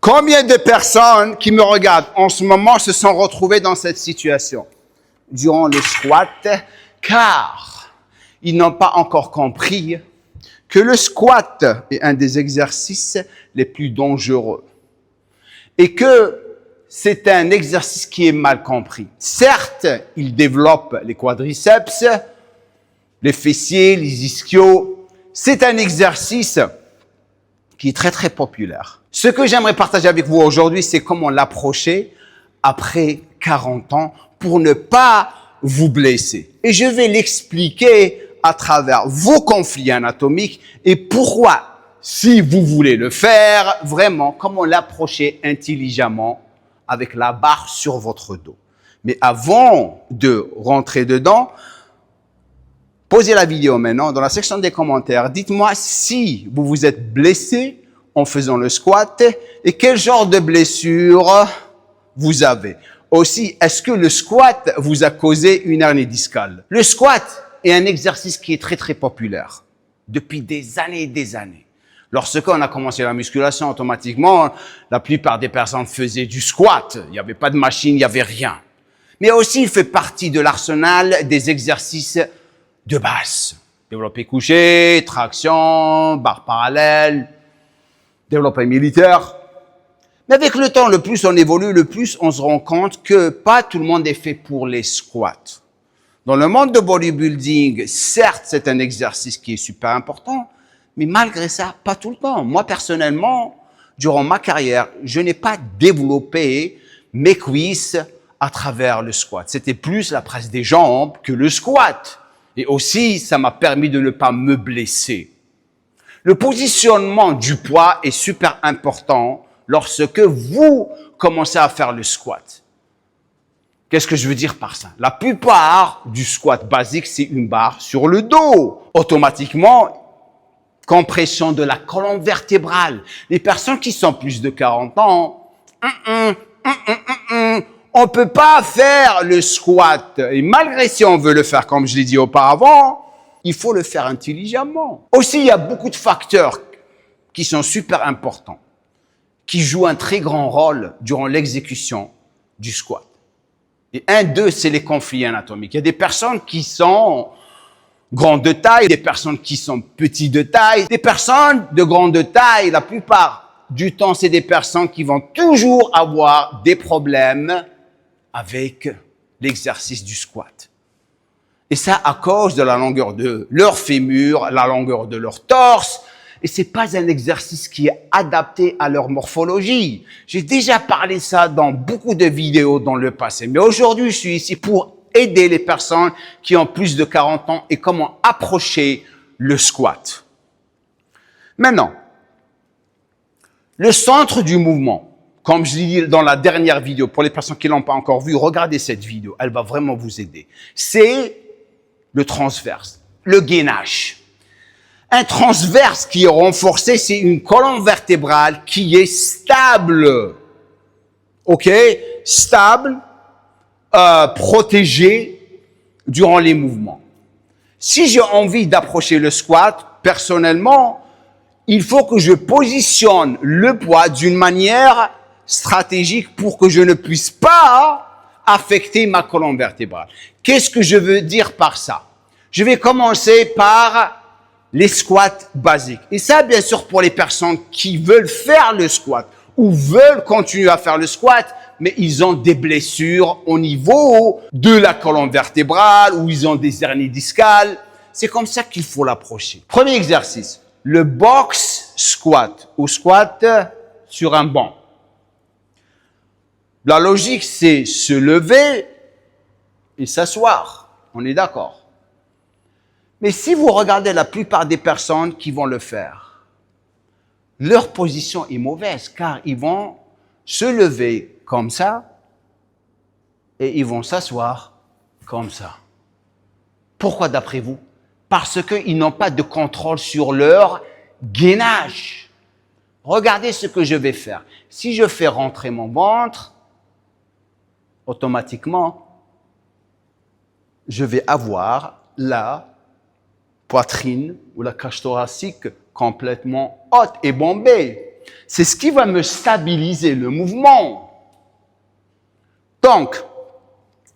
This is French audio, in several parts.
Combien de personnes qui me regardent en ce moment se sont retrouvées dans cette situation durant le squat, car ils n'ont pas encore compris que le squat est un des exercices les plus dangereux et que c'est un exercice qui est mal compris. Certes, il développe les quadriceps, les fessiers, les ischios. C'est un exercice qui est très, très populaire. Ce que j'aimerais partager avec vous aujourd'hui, c'est comment l'approcher après 40 ans pour ne pas vous blesser. Et je vais l'expliquer à travers vos conflits anatomiques et pourquoi, si vous voulez le faire, vraiment, comment l'approcher intelligemment avec la barre sur votre dos. Mais avant de rentrer dedans, posez la vidéo maintenant dans la section des commentaires. Dites-moi si vous vous êtes blessé en faisant le squat et quel genre de blessure vous avez. Aussi, est-ce que le squat vous a causé une hernie discale? Le squat est un exercice qui est très, très populaire depuis des années et des années. Lorsqu'on a commencé la musculation, automatiquement, la plupart des personnes faisaient du squat. Il n'y avait pas de machine, il n'y avait rien. Mais aussi, il fait partie de l'arsenal des exercices de base. Développé couché, traction, barre parallèle, développé militaire. Mais avec le temps, le plus on évolue, le plus on se rend compte que pas tout le monde est fait pour les squats. Dans le monde de bodybuilding, certes, c'est un exercice qui est super important, mais malgré ça, pas tout le temps. Moi, personnellement, durant ma carrière, je n'ai pas développé mes cuisses à travers le squat. C'était plus la presse des jambes que le squat. Et aussi, ça m'a permis de ne pas me blesser. Le positionnement du poids est super important lorsque vous commencez à faire le squat. Qu'est-ce que je veux dire par ça? La plupart du squat basique, c'est une barre sur le dos. Automatiquement, compression de la colonne vertébrale. Les personnes qui sont plus de 40 ans, on peut pas faire le squat. Et malgré si on veut le faire, comme je l'ai dit auparavant, il faut le faire intelligemment. Aussi, il y a beaucoup de facteurs qui sont super importants, qui jouent un très grand rôle durant l'exécution du squat. Et un d'eux, c'est les conflits anatomiques. Il y a des personnes qui sont grandes de taille, des personnes qui sont petites de taille, des personnes de grande taille. La plupart du temps, c'est des personnes qui vont toujours avoir des problèmes avec l'exercice du squat. Et ça à cause de la longueur de leur fémur, la longueur de leur torse. Et c'est pas un exercice qui est adapté à leur morphologie. J'ai déjà parlé ça dans beaucoup de vidéos dans le passé. Mais aujourd'hui, je suis ici pour aider les personnes qui ont plus de 40 ans et comment approcher le squat. Maintenant, le centre du mouvement, comme je l'ai dit dans la dernière vidéo, pour les personnes qui ne l'ont pas encore vu, regardez cette vidéo, elle va vraiment vous aider. C'est le transverse, le gainage. Un transverse qui est renforcé, c'est une colonne vertébrale qui est stable. OK? Stable, protégée durant les mouvements. Si j'ai envie d'approcher le squat, personnellement, il faut que je positionne le poids d'une manière stratégique pour que je ne puisse pas affecter ma colonne vertébrale. Qu'est-ce que je veux dire par ça? Je vais commencer par les squats basiques. Et ça, bien sûr, pour les personnes qui veulent faire le squat ou veulent continuer à faire le squat, mais ils ont des blessures au niveau de la colonne vertébrale ou ils ont des hernies discales. C'est comme ça qu'il faut l'approcher. Premier exercice, le box squat ou squat sur un banc. La logique, c'est se lever et s'asseoir. On est d'accord. Mais si vous regardez la plupart des personnes qui vont le faire, leur position est mauvaise car ils vont se lever comme ça et ils vont s'asseoir comme ça. Pourquoi d'après vous? Parce qu'ils n'ont pas de contrôle sur leur gainage. Regardez ce que je vais faire. Si je fais rentrer mon ventre, automatiquement, je vais avoir la poitrine ou la cage thoracique complètement haute et bombée. C'est ce qui va me stabiliser le mouvement. Donc,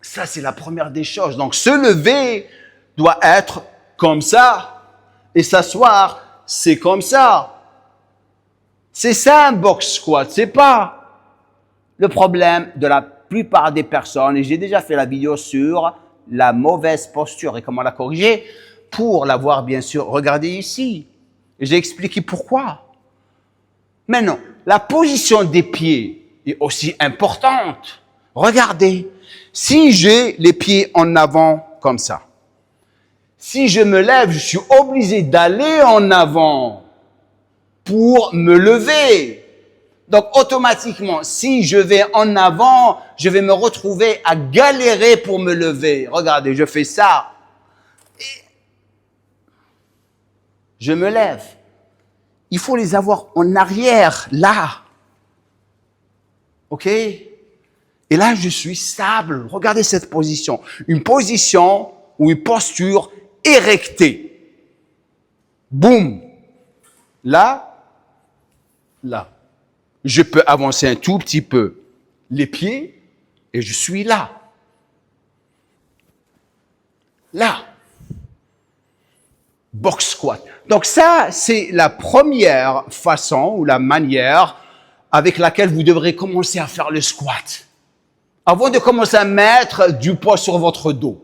ça c'est la première des choses. Donc, se lever doit être comme ça et s'asseoir, c'est comme ça. C'est ça un box squat, c'est pas le problème de la plupart des personnes. Et j'ai déjà fait la vidéo sur la mauvaise posture et comment la corriger. Pour l'avoir, bien sûr, regardez ici. J'ai expliqué pourquoi. Maintenant, la position des pieds est aussi importante. Regardez, si j'ai les pieds en avant comme ça, si je me lève, je suis obligé d'aller en avant pour me lever. Donc, automatiquement, si je vais en avant, je vais me retrouver à galérer pour me lever. Regardez, je fais ça. Et je me lève. Il faut les avoir en arrière, là. OK? Et là, je suis stable. Regardez cette position. Une position ou une posture érectée. Boum. Là, là. Je peux avancer un tout petit peu les pieds et je suis là. Là. Box squat. Donc ça, c'est la première façon ou la manière avec laquelle vous devrez commencer à faire le squat. Avant de commencer à mettre du poids sur votre dos.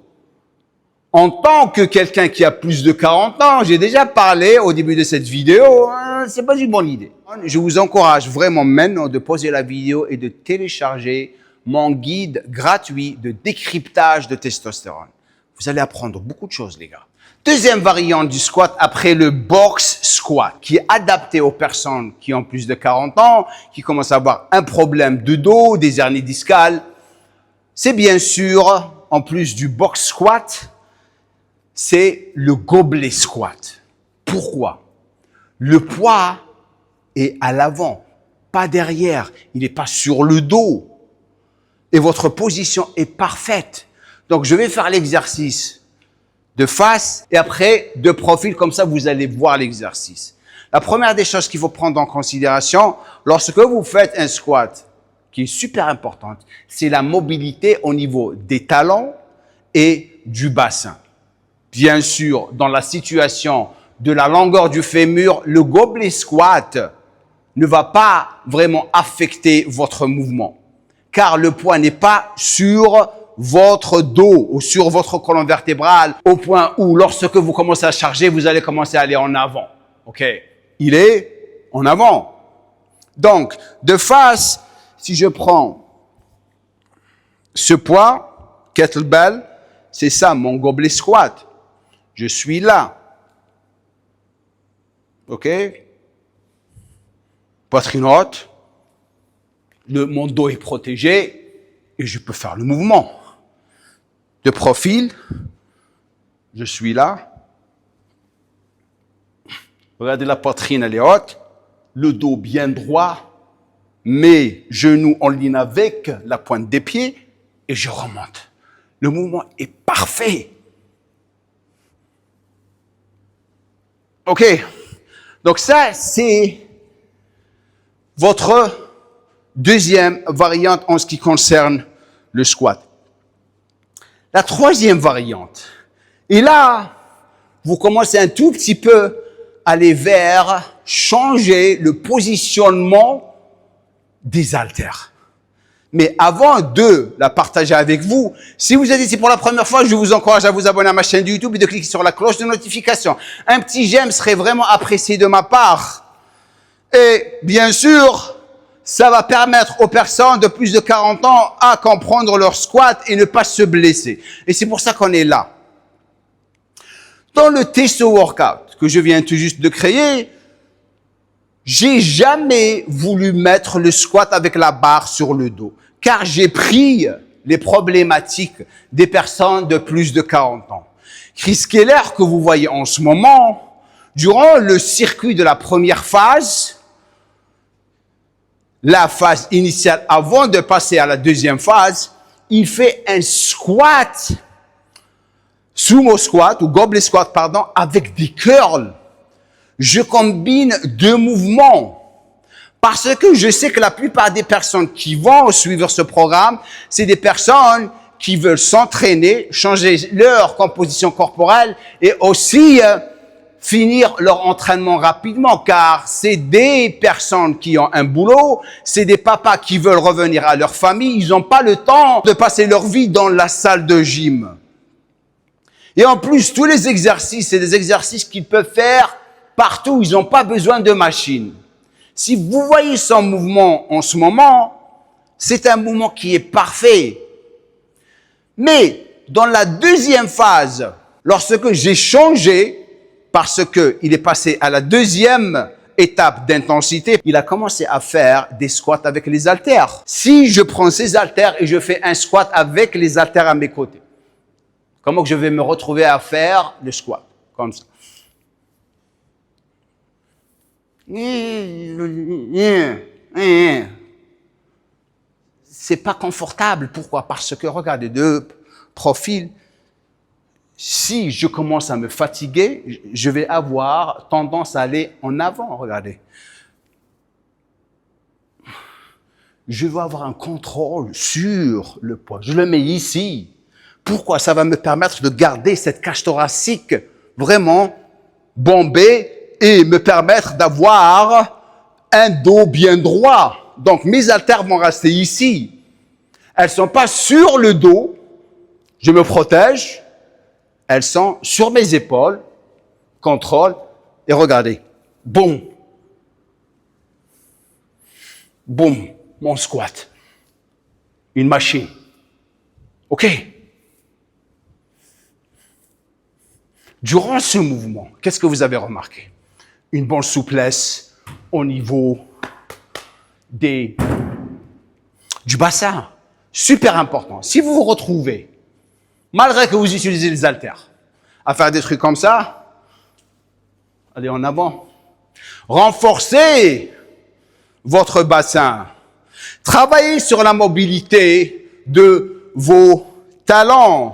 En tant que quelqu'un qui a plus de 40 ans, j'ai déjà parlé au début de cette vidéo, c'est pas une bonne idée. Je vous encourage vraiment maintenant de poser la vidéo et de télécharger mon guide gratuit de décryptage de testostérone. Vous allez apprendre beaucoup de choses, les gars. Deuxième variante du squat après le box squat, qui est adapté aux personnes qui ont plus de 40 ans, qui commencent à avoir un problème de dos, des hernies discales. C'est bien sûr, en plus du box squat, c'est le gobelet squat. Pourquoi? Le poids est à l'avant, pas derrière. Il n'est pas sur le dos. Et votre position est parfaite. Donc, je vais faire l'exercice de face et après de profil. Comme ça, vous allez voir l'exercice. La première des choses qu'il faut prendre en considération, lorsque vous faites un squat, qui est super importante, c'est la mobilité au niveau des talons et du bassin. Bien sûr, dans la situation de la longueur du fémur, le gobelet squat ne va pas vraiment affecter votre mouvement, car le poids n'est pas sur votre dos ou sur votre colonne vertébrale au point où lorsque vous commencez à charger, vous allez commencer à aller en avant. OK? Il est en avant. Donc, de face, si je prends ce poids, kettlebell, c'est ça, mon gobelet squat. Je suis là. OK? Poitrine haute. Mon dos est protégé et je peux faire le mouvement. De profil, je suis là. Regardez, la poitrine, elle est haute. Le dos bien droit. Mes genoux en ligne avec la pointe des pieds et je remonte. Le mouvement est parfait. OK. Donc ça, c'est votre deuxième variante en ce qui concerne le squat. La troisième variante. Et là, vous commencez un tout petit peu à aller vers changer le positionnement des haltères. Mais avant de la partager avec vous, si vous êtes ici pour la première fois, je vous encourage à vous abonner à ma chaîne de YouTube et de cliquer sur la cloche de notification. Un petit j'aime serait vraiment apprécié de ma part. Et bien sûr, ça va permettre aux personnes de plus de 40 ans à comprendre leur squat et ne pas se blesser. Et c'est pour ça qu'on est là. Dans le Testo Workout que je viens tout juste de créer, j'ai jamais voulu mettre le squat avec la barre sur le dos, car j'ai pris les problématiques des personnes de plus de 40 ans. Chris Keller, que vous voyez en ce moment, durant le circuit de la première phase, la phase initiale avant de passer à la deuxième phase, il fait un squat, sumo squat ou gobelet squat, pardon, avec des curls. Je combine deux mouvements. Parce que je sais que la plupart des personnes qui vont suivre ce programme, c'est des personnes qui veulent s'entraîner, changer leur composition corporelle et aussi finir leur entraînement rapidement, car c'est des personnes qui ont un boulot, c'est des papas qui veulent revenir à leur famille, ils n'ont pas le temps de passer leur vie dans la salle de gym. Et en plus, tous les exercices, c'est des exercices qu'ils peuvent faire partout, ils n'ont pas besoin de machine. Si vous voyez son mouvement en ce moment, c'est un mouvement qui est parfait. Mais dans la deuxième phase, lorsque j'ai changé, parce qu'il est passé à la deuxième étape d'intensité, il a commencé à faire des squats avec les haltères. Si je prends ces haltères et je fais un squat avec les haltères à mes côtés, comment que je vais me retrouver à faire le squat? Comme ça. C'est pas confortable. Pourquoi? Parce que, regardez, de profil, si je commence à me fatiguer, je vais avoir tendance à aller en avant, regardez. Je vais avoir un contrôle sur le poids. Je le mets ici. Pourquoi? Ça va me permettre de garder cette cage thoracique vraiment bombée et me permettre d'avoir un dos bien droit. Donc, mes haltères vont rester ici. Elles sont pas sur le dos. Je me protège. Elles sont sur mes épaules. Contrôle. Et regardez. Boum. Boum. Mon squat. Une machine. OK. Durant ce mouvement, qu'est-ce que vous avez remarqué? Une bonne souplesse au niveau du bassin. Super important. Si vous vous retrouvez, malgré que vous utilisez les haltères, à faire des trucs comme ça, allez en avant. Renforcez votre bassin. Travaillez sur la mobilité de vos talons.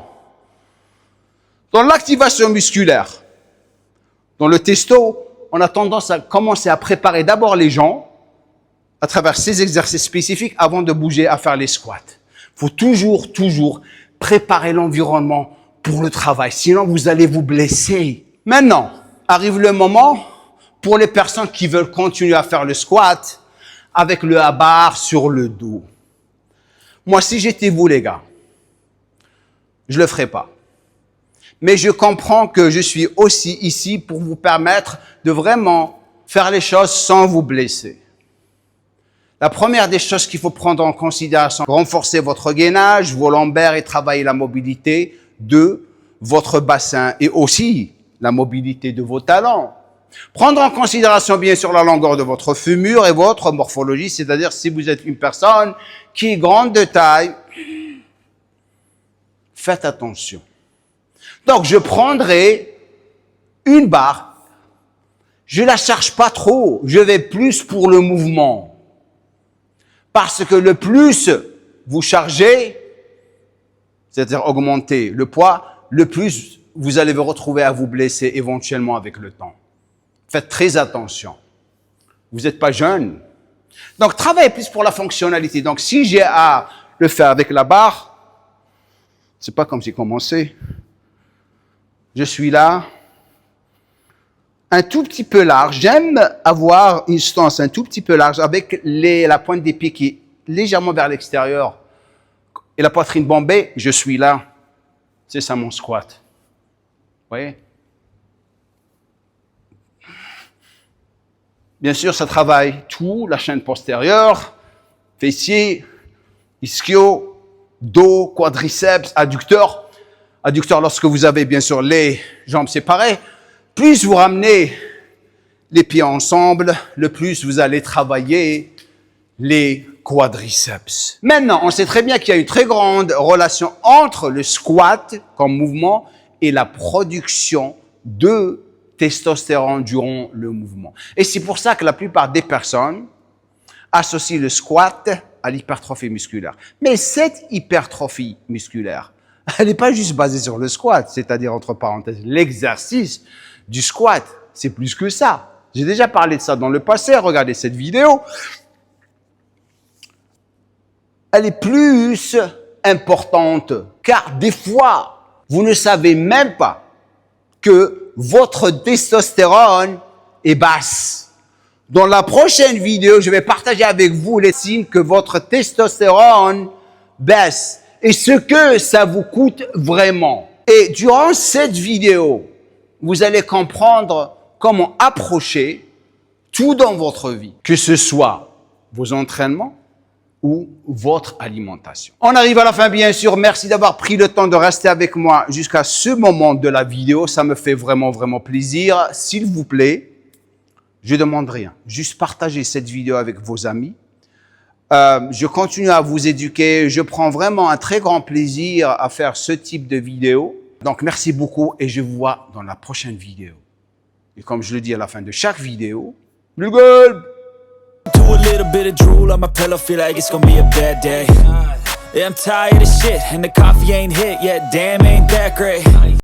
Dans l'activation musculaire, dans le testo, on a tendance à commencer à préparer d'abord les gens à travers ces exercices spécifiques avant de bouger à faire les squats. Il faut toujours préparer l'environnement pour le travail, sinon vous allez vous blesser. Maintenant, arrive le moment pour les personnes qui veulent continuer à faire le squat avec le A-bar sur le dos. Moi, si j'étais vous, les gars, je le ferais pas. Mais je comprends que je suis aussi ici pour vous permettre de vraiment faire les choses sans vous blesser. La première des choses qu'il faut prendre en considération, renforcer votre gainage, vos lombaires et travailler la mobilité de votre bassin et aussi la mobilité de vos talons. Prendre en considération bien sûr la longueur de votre fémur et votre morphologie, c'est-à-dire si vous êtes une personne qui est grande de taille, faites attention. Donc, je prendrai une barre. Je la charge pas trop. Je vais plus pour le mouvement. Parce que le plus vous chargez, c'est-à-dire augmenter le poids, le plus vous allez vous retrouver à vous blesser éventuellement avec le temps. Faites très attention. Vous n'êtes pas jeune. Donc, travaillez plus pour la fonctionnalité. Donc, si j'ai à le faire avec la barre, c'est pas comme si commencé. Je suis là, un tout petit peu large. J'aime avoir une stance un tout petit peu large avec la pointe des pieds qui est légèrement vers l'extérieur et la poitrine bombée. Je suis là. C'est ça mon squat. Vous voyez? Bien sûr, ça travaille tout, la chaîne postérieure, fessier, ischio, dos, quadriceps, adducteur. Adducteur lorsque vous avez bien sûr les jambes séparées. Plus vous ramenez les pieds ensemble, le plus vous allez travailler les quadriceps. Maintenant, on sait très bien qu'il y a une très grande relation entre le squat comme mouvement et la production de testostérone durant le mouvement. Et c'est pour ça que la plupart des personnes associent le squat à l'hypertrophie musculaire. Mais cette hypertrophie musculaire, elle n'est pas juste basée sur le squat, c'est-à-dire, entre parenthèses, l'exercice du squat. C'est plus que ça. J'ai déjà parlé de ça dans le passé, regardez cette vidéo. Elle est plus importante, car des fois, vous ne savez même pas que votre testostérone est basse. Dans la prochaine vidéo, je vais partager avec vous les signes que votre testostérone baisse et ce que ça vous coûte vraiment. Et durant cette vidéo, vous allez comprendre comment approcher tout dans votre vie, que ce soit vos entraînements ou votre alimentation. On arrive à la fin, bien sûr. Merci d'avoir pris le temps de rester avec moi jusqu'à ce moment de la vidéo. Ça me fait vraiment, vraiment plaisir. S'il vous plaît, je demande rien. Juste partagez cette vidéo avec vos amis. Je continue à vous éduquer. Je prends vraiment un très grand plaisir à faire ce type de vidéo. Donc, merci beaucoup et je vous vois dans la prochaine vidéo. Et comme je le dis à la fin de chaque vidéo, le goal! Do a little bit of drool on my pillow, feel like it's gonna be a bad day. Yeah, I'm tired of shit, and the coffee ain't hit yet, damn ain't that great.